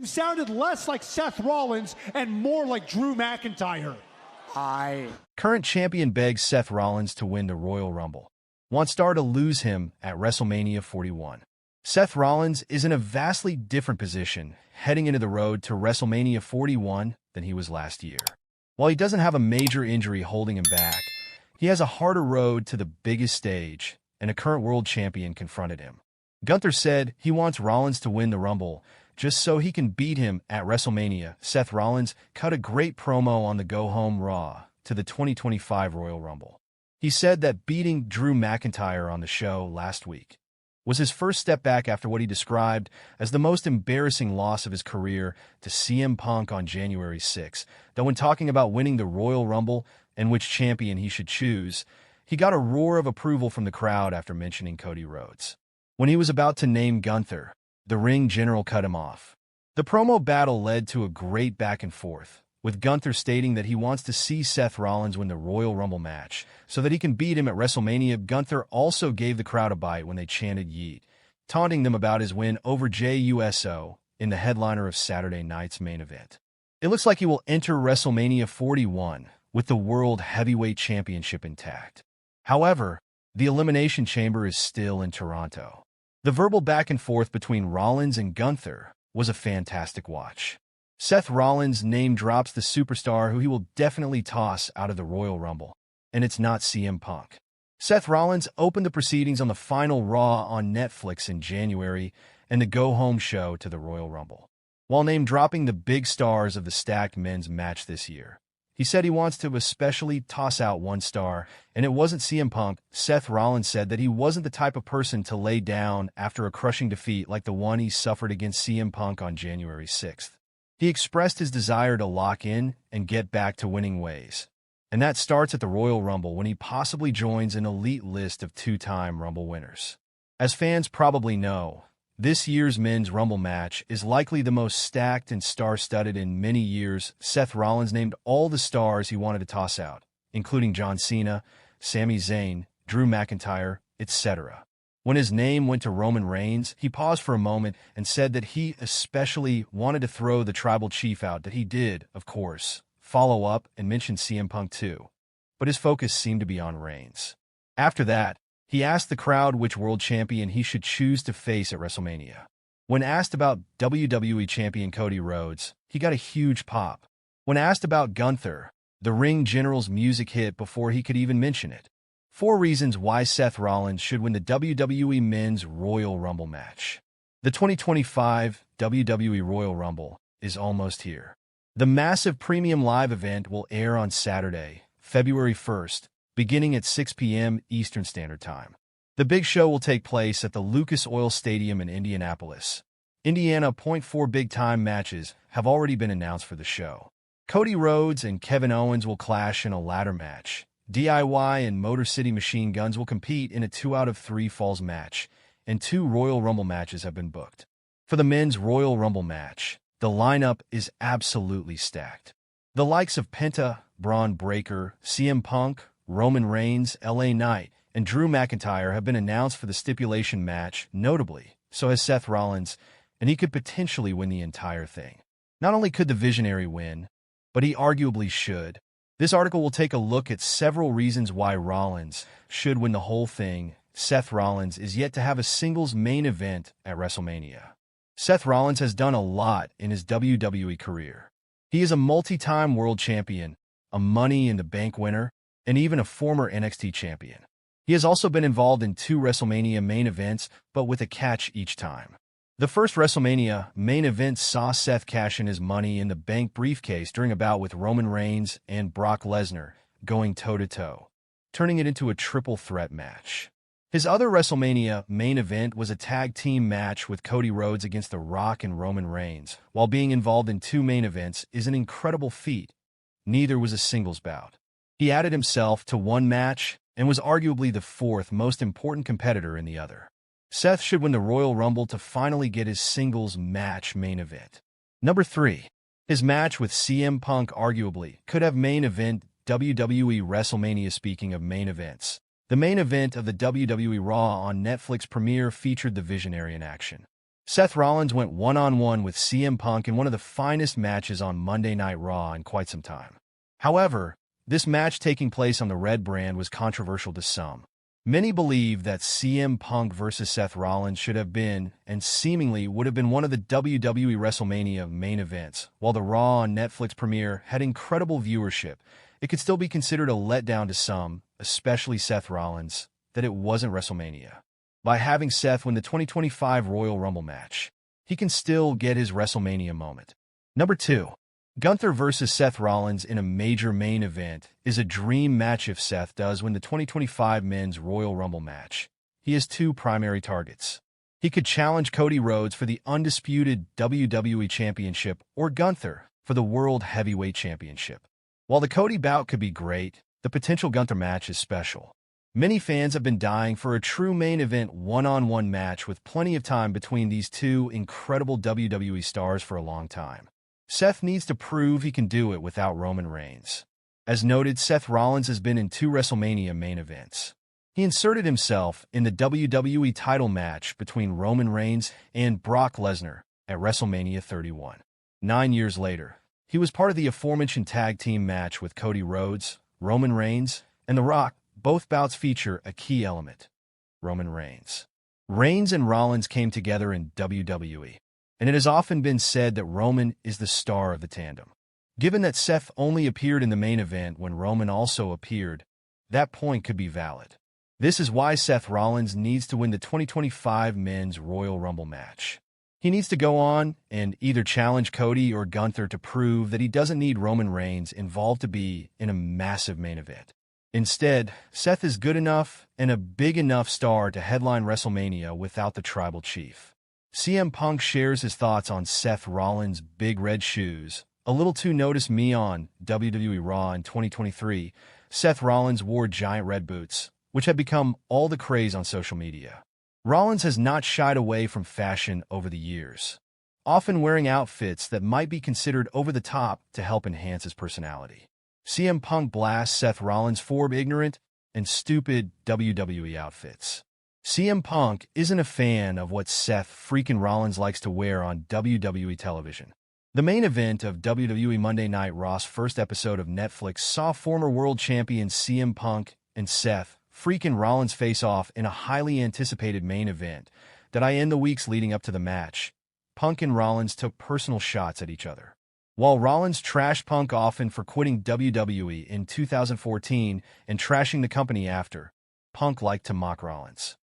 You sounded less like Seth Rollins and more like Drew McIntyre. Current champion begs Seth Rollins to win the Royal Rumble. Wants Star to lose him at WrestleMania 41. Seth Rollins is in a vastly different position heading into the road to WrestleMania 41 than he was last year. While he doesn't have a major injury holding him back, he has a harder road to the biggest stage, and a current world champion confronted him. Gunther said he wants Rollins to win the Rumble just so he can beat him at WrestleMania. Seth Rollins cut a great promo on the Go Home Raw to the 2025 Royal Rumble. He said that beating Drew McIntyre on the show last week was his first step back after what he described as the most embarrassing loss of his career to CM Punk on January 6. Though when talking about winning the Royal Rumble and which champion he should choose, he got a roar of approval from the crowd after mentioning Cody Rhodes. When he was about to name Gunther, the ring general cut him off. The promo battle led to a great back and forth, with Gunther stating that he wants to see Seth Rollins win the Royal Rumble match so that he can beat him at WrestleMania. Gunther also gave the crowd a bite when they chanted "Yeet," taunting them about his win over Jey Uso in the headliner of Saturday night's main event. It looks like he will enter WrestleMania 41 with the World Heavyweight Championship intact. However, the Elimination Chamber is still in Toronto. The verbal back and forth between Rollins and Gunther was a fantastic watch. Seth Rollins name drops the superstar who he will definitely toss out of the Royal Rumble, and it's not CM Punk. Seth Rollins opened the proceedings on the final Raw on Netflix in January and the go-home show to the Royal Rumble. While name dropping the big stars of the stacked men's match this year, he said he wants to especially toss out one star, and it wasn't CM Punk. Seth Rollins said that he wasn't the type of person to lay down after a crushing defeat like the one he suffered against CM Punk on January 6th. He expressed his desire to lock in and get back to winning ways. And that starts at the Royal Rumble when he possibly joins an elite list of two-time Rumble winners. As fans probably know, this year's men's Rumble match is likely the most stacked and star-studded in many years. Seth Rollins named all the stars he wanted to toss out, including John Cena, Sami Zayn, Drew McIntyre, etc. When his name went to Roman Reigns, he paused for a moment and said that he especially wanted to throw the tribal chief out. That he did, of course, follow up and mention CM Punk too, but his focus seemed to be on Reigns. After that, he asked the crowd which world champion he should choose to face at WrestleMania. When asked about WWE champion Cody Rhodes, he got a huge pop. When asked about Gunther, the ring general's music hit before he could even mention it. 4 reasons why Seth Rollins should win the WWE Men's Royal Rumble match. The 2025 WWE Royal Rumble is almost here. The massive premium live event will air on Saturday, February 1st, beginning at 6 p.m. Eastern Standard Time. The big show will take place at the Lucas Oil Stadium in Indianapolis, Indiana. 4 big-time matches have already been announced for the show. Cody Rhodes and Kevin Owens will clash in a ladder match. DIY and Motor City Machine Guns will compete in a 2 out of 3 falls match, and 2 Royal Rumble matches have been booked. For the men's Royal Rumble match, the lineup is absolutely stacked. The likes of Penta, Braun Breaker, CM Punk, Roman Reigns, LA Knight, and Drew McIntyre have been announced for the stipulation match. Notably, so has Seth Rollins, and he could potentially win the entire thing. Not only could the Visionary win, but he arguably should. This article will take a look at several reasons why Rollins should win the whole thing. Seth Rollins is yet to have a singles main event at WrestleMania. Seth Rollins has done a lot in his WWE career. He is a multi-time world champion, a Money in the Bank winner, and even a former NXT champion. He has also been involved in 2 WrestleMania main events, but with a catch each time. The first WrestleMania main event saw Seth cash in his Money in the Bank briefcase during a bout with Roman Reigns and Brock Lesnar, going toe-to-toe, turning it into a triple threat match. His other WrestleMania main event was a tag team match with Cody Rhodes against The Rock and Roman Reigns. While being involved in 2 main events is an incredible feat, neither was a singles bout. He added himself to one match and was arguably the 4th most important competitor in the other. Seth should win the Royal Rumble to finally get his singles match main event. Number 3. His match with CM Punk arguably could have main event WWE WrestleMania. Speaking of main events, the main event of the WWE Raw on Netflix premiere featured the Visionary in action. Seth Rollins went one-on-one with CM Punk in one of the finest matches on Monday Night Raw in quite some time. However, this match taking place on the Red brand was controversial to some. Many believe that CM Punk versus Seth Rollins should have been, and seemingly would have been, one of the WWE WrestleMania main events. While the Raw on Netflix premiere had incredible viewership, it could still be considered a letdown to some, especially Seth Rollins, that it wasn't WrestleMania. By having Seth win the 2025 Royal Rumble match, he can still get his WrestleMania moment. Number 2. Gunther versus Seth Rollins in a major main event is a dream match if Seth does win the 2025 Men's Royal Rumble match. He has two primary targets. He could challenge Cody Rhodes for the undisputed WWE Championship or Gunther for the World Heavyweight Championship. While the Cody bout could be great, the potential Gunther match is special. Many fans have been dying for a true main event one-on-one match with plenty of time between these two incredible WWE stars for a long time. Seth needs to prove he can do it without Roman Reigns. As noted, Seth Rollins has been in 2 WrestleMania main events. He inserted himself in the WWE title match between Roman Reigns and Brock Lesnar at WrestleMania 31. 9 years later, he was part of the aforementioned tag team match with Cody Rhodes, Roman Reigns, and The Rock. Both bouts feature a key element: Roman Reigns. Reigns and Rollins came together in WWE, and it has often been said that Roman is the star of the tandem. Given that Seth only appeared in the main event when Roman also appeared, that point could be valid. This is why Seth Rollins needs to win the 2025 Men's Royal Rumble match. He needs to go on and either challenge Cody or Gunther to prove that he doesn't need Roman Reigns involved to be in a massive main event. Instead, Seth is good enough and a big enough star to headline WrestleMania without the Tribal Chief. CM Punk shares his thoughts on Seth Rollins' big red shoes. A little too noticed me on WWE Raw in 2023. Seth Rollins wore giant red boots, which had become all the craze on social media. Rollins has not shied away from fashion over the years, often wearing outfits that might be considered over the top to help enhance his personality. CM Punk blasts Seth Rollins for ignorant and stupid WWE outfits. CM Punk isn't a fan of what Seth freaking Rollins likes to wear on WWE television. The main event of WWE Monday Night Raw's first episode of Netflix saw former world champion CM Punk and Seth freaking Rollins face off in a highly anticipated main event that in the weeks leading up to the match, Punk and Rollins took personal shots at each other. While Rollins trashed Punk often for quitting WWE in 2014 and trashing the company after, Punk liked to mock Rollins.